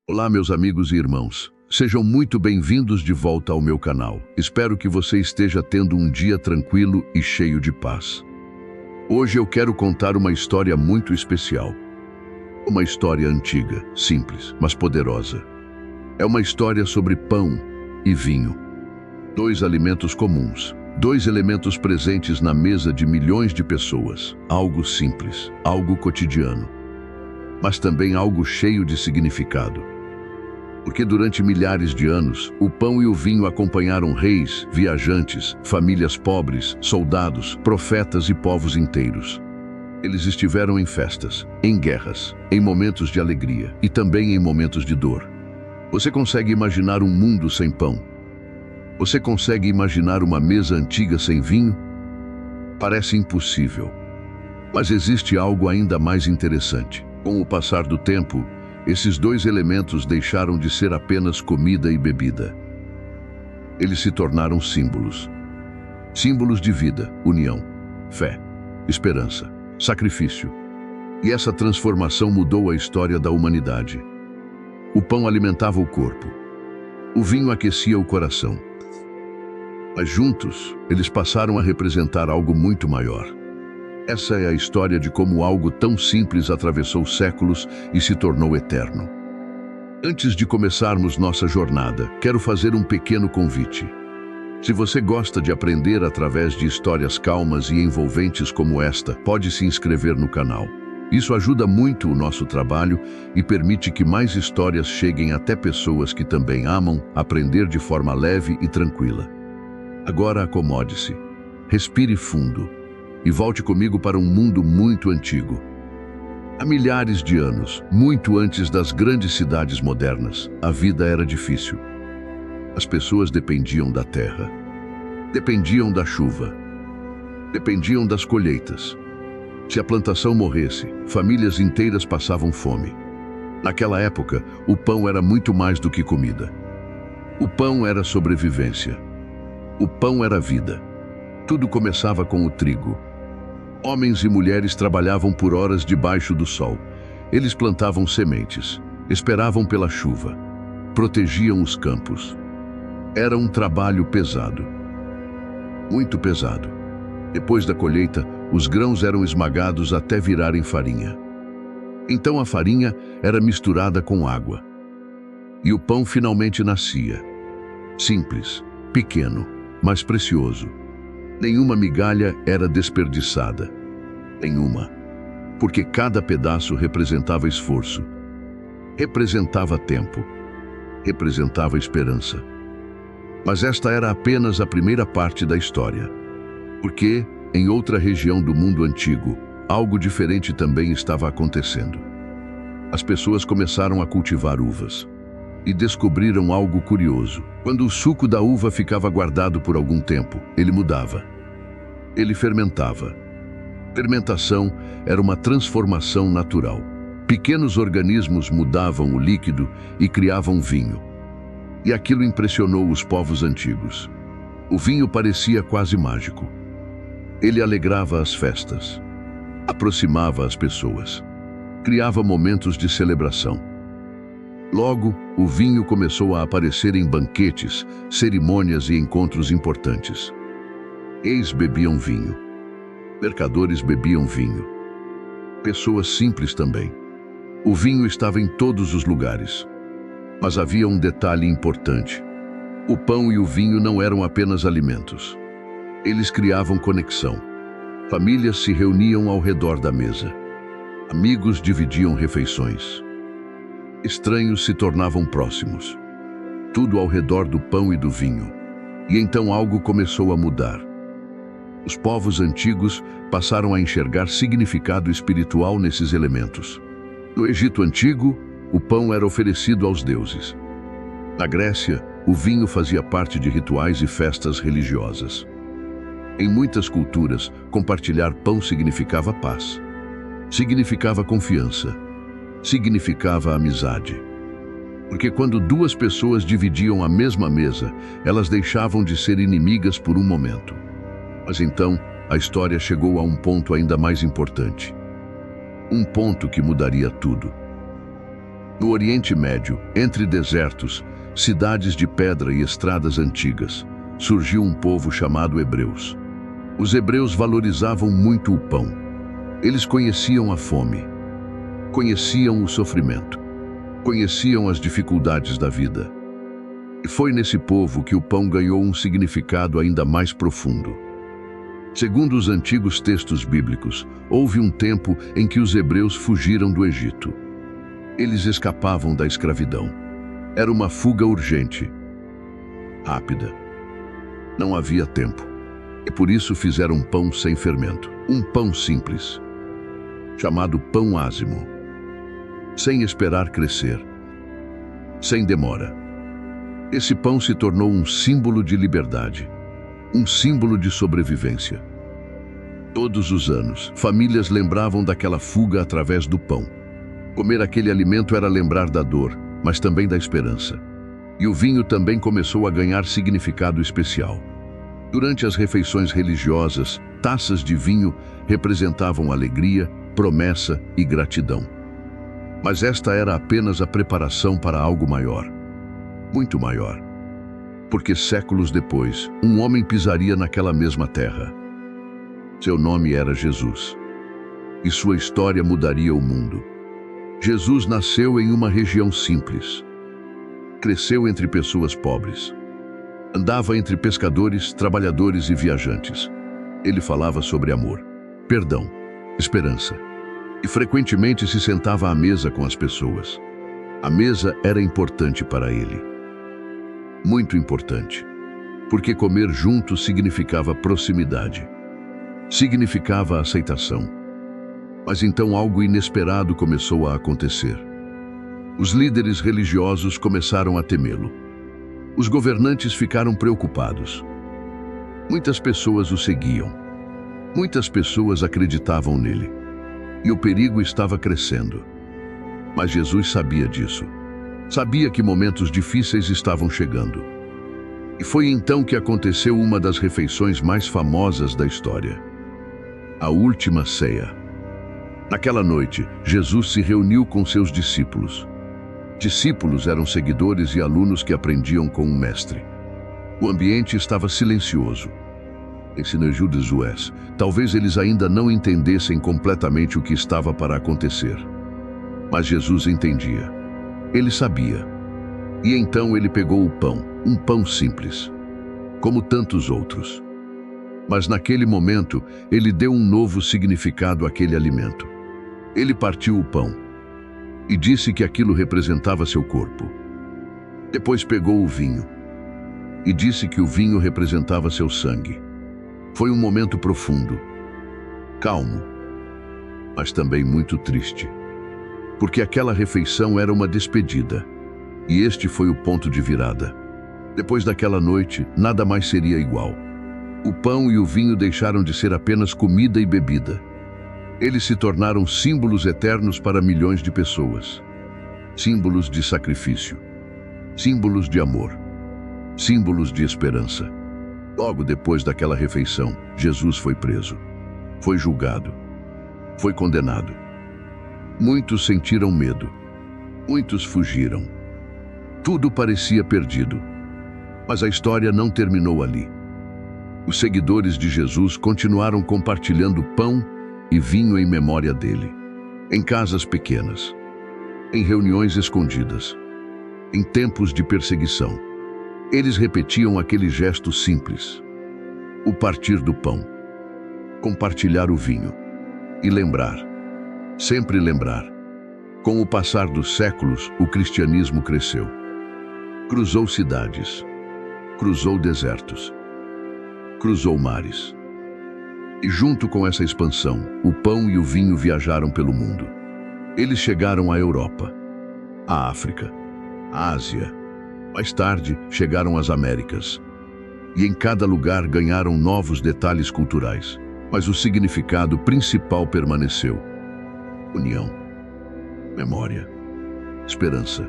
Olá, meus amigos e irmãos. Sejam muito bem-vindos de volta ao meu canal. Espero que você esteja tendo um dia tranquilo e cheio de paz. Hoje eu quero contar uma história muito especial. Uma história antiga, simples, mas poderosa. É uma história sobre pão e vinho. Dois alimentos comuns, dois elementos presentes na mesa de milhões de pessoas. Algo simples, algo cotidiano, mas também algo cheio de significado. Porque durante milhares de anos, o pão e o vinho acompanharam reis, viajantes, famílias pobres, soldados, profetas e povos inteiros. Eles estiveram em festas, em guerras, em momentos de alegria e também em momentos de dor. Você consegue imaginar um mundo sem pão? Você consegue imaginar uma mesa antiga sem vinho? Parece impossível. Mas existe algo ainda mais interessante. Com o passar do tempo, esses dois elementos deixaram de ser apenas comida e bebida. Eles se tornaram símbolos. Símbolos de vida, união, fé, esperança, sacrifício. E essa transformação mudou a história da humanidade. O pão alimentava o corpo. O vinho aquecia o coração. Mas juntos, eles passaram a representar algo muito maior. Essa é a história de como algo tão simples atravessou séculos e se tornou eterno. Antes de começarmos nossa jornada, quero fazer um pequeno convite. Se você gosta de aprender através de histórias calmas e envolventes como esta, pode se inscrever no canal. Isso ajuda muito o nosso trabalho e permite que mais histórias cheguem até pessoas que também amam aprender de forma leve e tranquila. Agora acomode-se, respire fundo e volte comigo para um mundo muito antigo. Há milhares de anos, muito antes das grandes cidades modernas, a vida era difícil. As pessoas dependiam da terra, dependiam da chuva, dependiam das colheitas. Se a plantação morresse, famílias inteiras passavam fome. Naquela época, o pão era muito mais do que comida. O pão era sobrevivência. O pão era vida. Tudo começava com o trigo. Homens e mulheres trabalhavam por horas debaixo do sol. Eles plantavam sementes, esperavam pela chuva, protegiam os campos. Era um trabalho pesado. Muito pesado. Depois da colheita, os grãos eram esmagados até virarem farinha. Então a farinha era misturada com água. E o pão finalmente nascia. Simples, pequeno, mas precioso. Nenhuma migalha era desperdiçada. Nenhuma. Porque cada pedaço representava esforço. Representava tempo. Representava esperança. Mas esta era apenas a primeira parte da história. Porque, em outra região do mundo antigo, algo diferente também estava acontecendo. As pessoas começaram a cultivar uvas. E descobriram algo curioso. Quando o suco da uva ficava guardado por algum tempo, ele mudava. Ele fermentava. Fermentação era uma transformação natural. Pequenos organismos mudavam o líquido e criavam vinho. E aquilo impressionou os povos antigos. O vinho parecia quase mágico. Ele alegrava as festas, aproximava as pessoas, criava momentos de celebração. Logo, o vinho começou a aparecer em banquetes, cerimônias e encontros importantes. Reis bebiam vinho. Mercadores bebiam vinho. Pessoas simples também. O vinho estava em todos os lugares. Mas havia um detalhe importante. O pão e o vinho não eram apenas alimentos. Eles criavam conexão. Famílias se reuniam ao redor da mesa. Amigos dividiam refeições. Estranhos se tornavam próximos. Tudo ao redor do pão e do vinho. E então algo começou a mudar. Os povos antigos passaram a enxergar significado espiritual nesses elementos. No Egito Antigo, o pão era oferecido aos deuses. Na Grécia, o vinho fazia parte de rituais e festas religiosas. Em muitas culturas, compartilhar pão significava paz. Significava confiança. Significava amizade. Porque quando duas pessoas dividiam a mesma mesa, elas deixavam de ser inimigas por um momento. Mas então, a história chegou a um ponto ainda mais importante. Um ponto que mudaria tudo. No Oriente Médio, entre desertos, cidades de pedra e estradas antigas, surgiu um povo chamado Hebreus. Os hebreus valorizavam muito o pão. Eles conheciam a fome, conheciam o sofrimento, conheciam as dificuldades da vida. E foi nesse povo que o pão ganhou um significado ainda mais profundo. Segundo os antigos textos bíblicos, houve um tempo em que os hebreus fugiram do Egito. Eles escapavam da escravidão. Era uma fuga urgente, rápida. Não havia tempo. E por isso fizeram pão sem fermento. Um pão simples, chamado pão ázimo. Sem esperar crescer. Sem demora. Esse pão se tornou um símbolo de liberdade. Um símbolo de sobrevivência. Todos os anos, famílias lembravam daquela fuga através do pão. Comer aquele alimento era lembrar da dor, mas também da esperança. E o vinho também começou a ganhar significado especial. Durante as refeições religiosas, taças de vinho representavam alegria, promessa e gratidão. Mas esta era apenas a preparação para algo maior. Muito maior. Porque séculos depois, um homem pisaria naquela mesma terra. Seu nome era Jesus. E sua história mudaria o mundo. Jesus nasceu em uma região simples. Cresceu entre pessoas pobres. Andava entre pescadores, trabalhadores e viajantes. Ele falava sobre amor, perdão, esperança. E frequentemente se sentava à mesa com as pessoas. A mesa era importante para ele. Muito importante. Porque comer juntos significava proximidade. Significava aceitação. Mas então algo inesperado começou a acontecer. Os líderes religiosos começaram a temê-lo. Os governantes ficaram preocupados. Muitas pessoas o seguiam. Muitas pessoas acreditavam nele. E o perigo estava crescendo. Mas Jesus sabia disso. Sabia que momentos difíceis estavam chegando. E foi então que aconteceu uma das refeições mais famosas da história. A última ceia. Naquela noite, Jesus se reuniu com seus discípulos. Discípulos eram seguidores e alunos que aprendiam com um mestre. O ambiente estava silencioso. Ensinou Judas. Talvez eles ainda não entendessem completamente o que estava para acontecer. Mas Jesus entendia. Ele sabia. E então ele pegou o pão, um pão simples, como tantos outros. Mas naquele momento, ele deu um novo significado àquele alimento. Ele partiu o pão e disse que aquilo representava seu corpo. Depois pegou o vinho e disse que o vinho representava seu sangue. Foi um momento profundo, calmo, mas também muito triste. Porque aquela refeição era uma despedida, e este foi o ponto de virada. Depois daquela noite, nada mais seria igual. O pão e o vinho deixaram de ser apenas comida e bebida. Eles se tornaram símbolos eternos para milhões de pessoas. Símbolos de sacrifício. Símbolos de amor. Símbolos de esperança. Logo depois daquela refeição, Jesus foi preso. Foi julgado. Foi condenado. Muitos sentiram medo. Muitos fugiram. Tudo parecia perdido. Mas a história não terminou ali. Os seguidores de Jesus continuaram compartilhando pão e vinho em memória dele. Em casas pequenas. Em reuniões escondidas. Em tempos de perseguição. Eles repetiam aquele gesto simples. O partir do pão. Compartilhar o vinho. E lembrar. Sempre lembrar. Com o passar dos séculos, o cristianismo cresceu. Cruzou cidades. Cruzou desertos. Cruzou mares. E junto com essa expansão, o pão e o vinho viajaram pelo mundo. Eles chegaram à Europa, à África, à Ásia. Mais tarde, chegaram às Américas. E em cada lugar ganharam novos detalhes culturais. Mas o significado principal permaneceu. União. Memória. Esperança.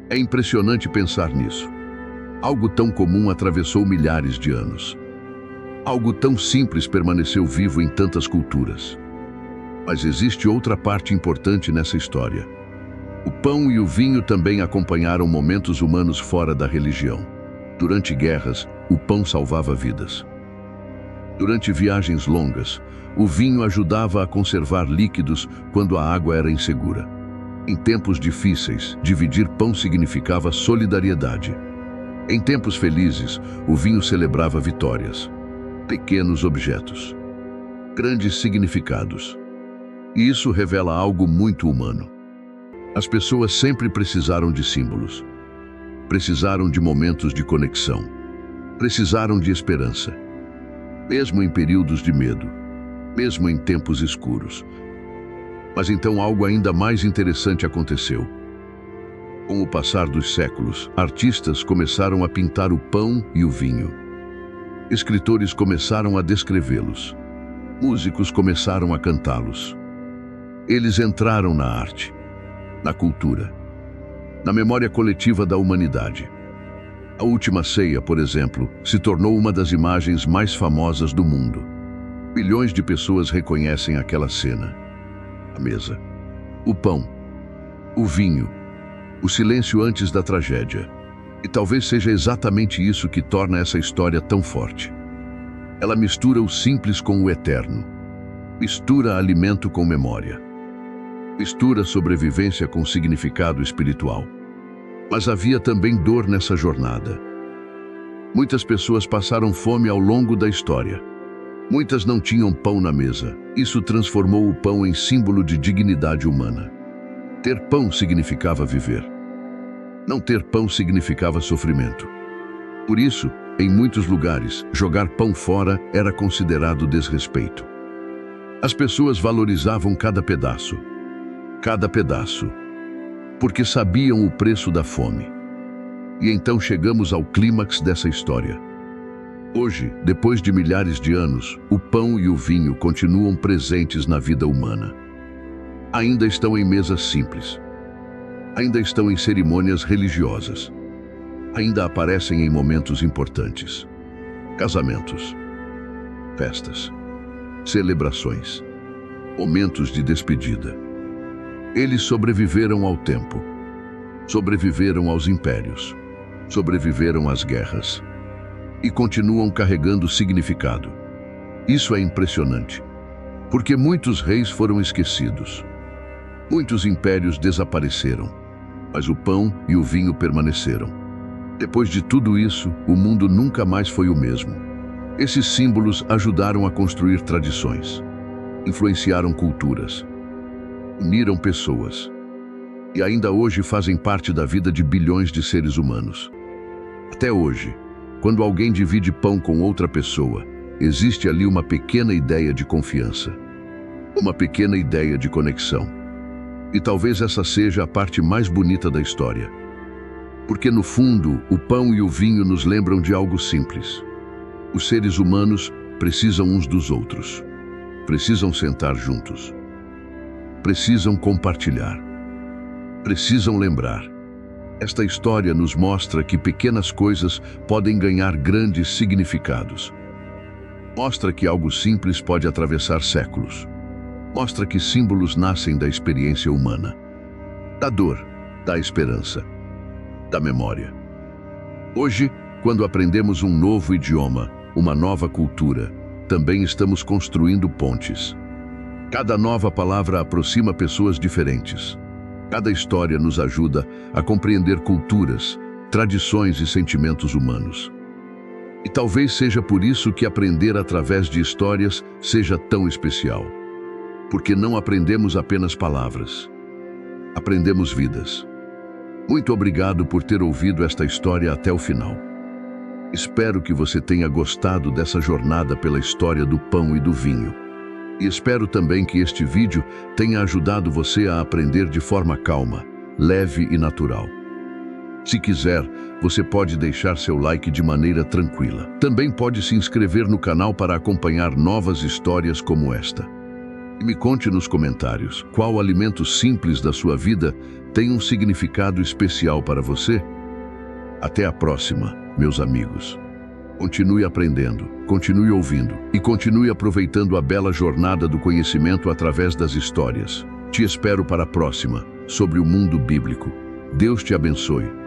É impressionante pensar nisso. Algo tão comum atravessou milhares de anos. Algo tão simples permaneceu vivo em tantas culturas. Mas existe outra parte importante nessa história. O pão e o vinho também acompanharam momentos humanos fora da religião. Durante guerras, o pão salvava vidas. Durante viagens longas, o vinho ajudava a conservar líquidos quando a água era insegura. Em tempos difíceis, dividir pão significava solidariedade. Em tempos felizes, o vinho celebrava vitórias. Pequenos objetos, grandes significados. E isso revela algo muito humano. As pessoas sempre precisaram de símbolos. Precisaram de momentos de conexão. Precisaram de esperança. Mesmo em períodos de medo. Mesmo em tempos escuros. Mas então algo ainda mais interessante aconteceu. Com o passar dos séculos, artistas começaram a pintar o pão e o vinho. Escritores começaram a descrevê-los. Músicos começaram a cantá-los. Eles entraram na arte, na cultura, na memória coletiva da humanidade. A Última Ceia, por exemplo, se tornou uma das imagens mais famosas do mundo. Milhões de pessoas reconhecem aquela cena. A mesa, o pão, o vinho, o silêncio antes da tragédia. E talvez seja exatamente isso que torna essa história tão forte. Ela mistura o simples com o eterno. Mistura alimento com memória. Mistura sobrevivência com significado espiritual. Mas havia também dor nessa jornada. Muitas pessoas passaram fome ao longo da história. Muitas não tinham pão na mesa. Isso transformou o pão em símbolo de dignidade humana. Ter pão significava viver. Não ter pão significava sofrimento. Por isso, em muitos lugares, jogar pão fora era considerado desrespeito. As pessoas valorizavam cada pedaço, porque sabiam o preço da fome. E então chegamos ao clímax dessa história. Hoje, depois de milhares de anos, o pão e o vinho continuam presentes na vida humana. Ainda estão em mesas simples. Ainda estão em cerimônias religiosas. Ainda aparecem em momentos importantes. Casamentos, festas, celebrações, momentos de despedida. Eles sobreviveram ao tempo, sobreviveram aos impérios, sobreviveram às guerras e continuam carregando significado. Isso é impressionante, porque muitos reis foram esquecidos, muitos impérios desapareceram, mas o pão e o vinho permaneceram. Depois de tudo isso, o mundo nunca mais foi o mesmo. Esses símbolos ajudaram a construir tradições, influenciaram culturas, uniram pessoas e ainda hoje fazem parte da vida de bilhões de seres humanos. Até hoje, quando alguém divide pão com outra pessoa, existe ali uma pequena ideia de confiança, uma pequena ideia de conexão. E talvez essa seja a parte mais bonita da história. Porque no fundo, o pão e o vinho nos lembram de algo simples. Os seres humanos precisam uns dos outros. Precisam sentar juntos. Precisam compartilhar. Precisam lembrar. Esta história nos mostra que pequenas coisas podem ganhar grandes significados. Mostra que algo simples pode atravessar séculos. Mostra que símbolos nascem da experiência humana. Da dor, da esperança, da memória. Hoje, quando aprendemos um novo idioma, uma nova cultura, também estamos construindo pontes. Cada nova palavra aproxima pessoas diferentes. Cada história nos ajuda a compreender culturas, tradições e sentimentos humanos. E talvez seja por isso que aprender através de histórias seja tão especial. Porque não aprendemos apenas palavras. Aprendemos vidas. Muito obrigado por ter ouvido esta história até o final. Espero que você tenha gostado dessa jornada pela história do pão e do vinho. E espero também que este vídeo tenha ajudado você a aprender de forma calma, leve e natural. Se quiser, você pode deixar seu like de maneira tranquila. Também pode se inscrever no canal para acompanhar novas histórias como esta. E me conte nos comentários qual alimento simples da sua vida tem um significado especial para você. Até a próxima, meus amigos. Continue aprendendo, continue ouvindo e continue aproveitando a bela jornada do conhecimento através das histórias. Te espero para a próxima. sobre o mundo bíblico. Deus te abençoe.